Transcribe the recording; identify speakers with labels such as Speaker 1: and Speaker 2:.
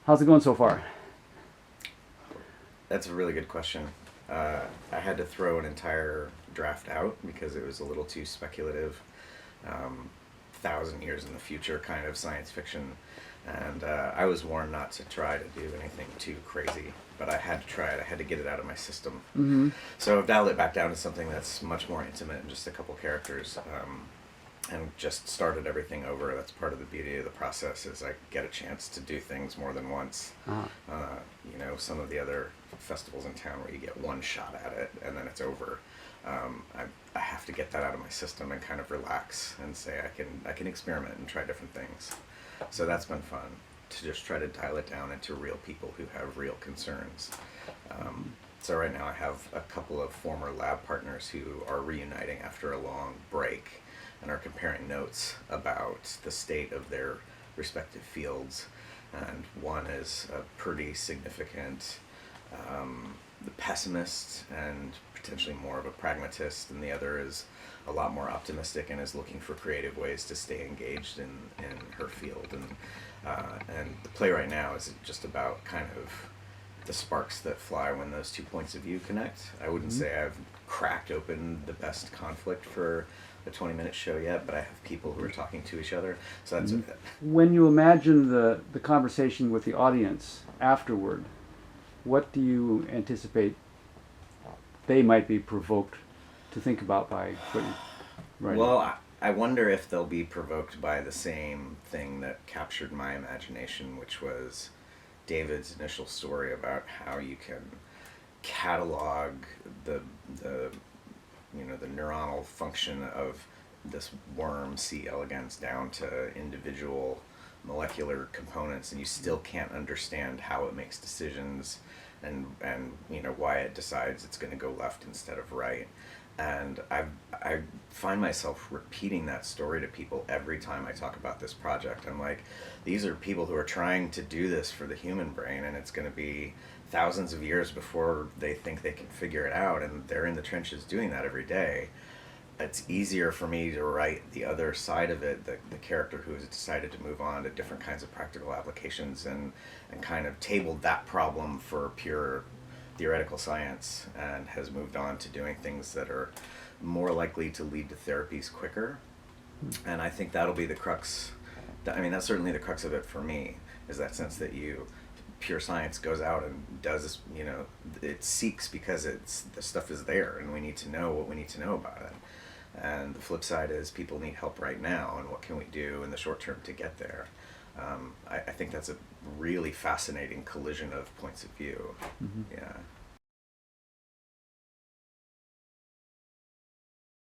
Speaker 1: How's it going so far?
Speaker 2: That's a really good question. I had to throw an entire draft out because it was a little too speculative, um, 1,000 years in the future kind of science fiction, and I was warned not to try to do anything too crazy. But I had to try it. I had to get it out of my system.
Speaker 1: Mm-hmm.
Speaker 2: So I've dialed it back down to something that's much more intimate and just a couple characters. And just started everything over. That's part of the beauty of the process is I get a chance to do things more than once.
Speaker 1: Uh-huh.
Speaker 2: Some of the other festivals in town where you get one shot at it and then it's over. I have to get that out of my system and kind of relax and say I can experiment and try different things. So that's been fun to just try to dial it down into real people who have real concerns. So right now I have a couple of former lab partners who are reuniting after a long break and are comparing notes about the state of their respective fields. And one is a pretty significant pessimist and potentially more of a pragmatist, and the other is a lot more optimistic and is looking for creative ways to stay engaged in her field. And the play right now is just about kind of the sparks that fly when those two points of view connect. I wouldn't
Speaker 1: Mm-hmm.
Speaker 2: say I've cracked open the best conflict for a 20-minute show yet, but I have people who are talking to each other. So that's
Speaker 1: When you imagine the conversation with the audience afterward, what do you anticipate they might be provoked to think about by what you writing?
Speaker 2: well, I wonder if they'll be provoked by the same thing that captured my imagination, which was David's initial story about how you can catalog the the the neuronal function of this worm C. elegans down to individual molecular components, and you still can't understand how it makes decisions and why it decides it's going to go left instead of right. And I find myself repeating that story to people every time I talk about this project. I'm like, these are people who are trying to do this for the human brain, and it's going to be thousands of years before they think they can figure it out, and they're in the trenches doing that every day. It's easier for me to write the other side of it, the character who has decided to move on to different kinds of practical applications and kind of tabled that problem for pure theoretical science and has moved on to doing things that are more likely to lead to therapies quicker. And I think that'll be the crux. I mean, that's certainly the crux of it for me, is that sense that pure science goes out and does, it seeks because the stuff is there and we need to know what we need to know about it. And the flip side is people need help right now, and what can we do in the short term to get there? I think that's a really fascinating collision of points of view.
Speaker 1: Mm-hmm.
Speaker 2: Yeah.